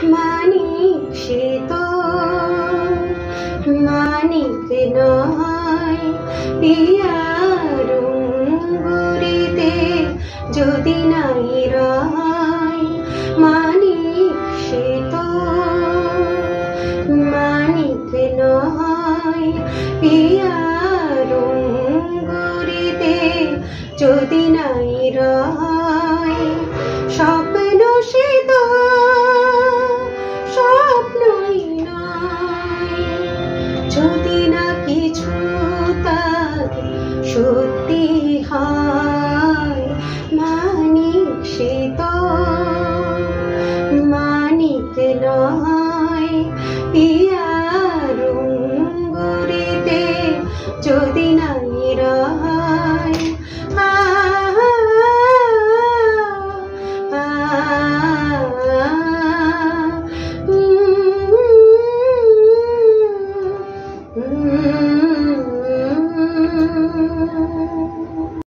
মানিক সে তো মানিক নয়, পিয়ার অঙ্গুরিতে যদি নাই রয়। মানিক সে তো মানিক নয়, পিয়ার অঙ্গুরিতে যদি নাই রয়। স্বপ্ন সে তো স্বপ্নই নয়, যদি না কিছু তার সত্যি হয়। মানিক সে তো মানিক নয়।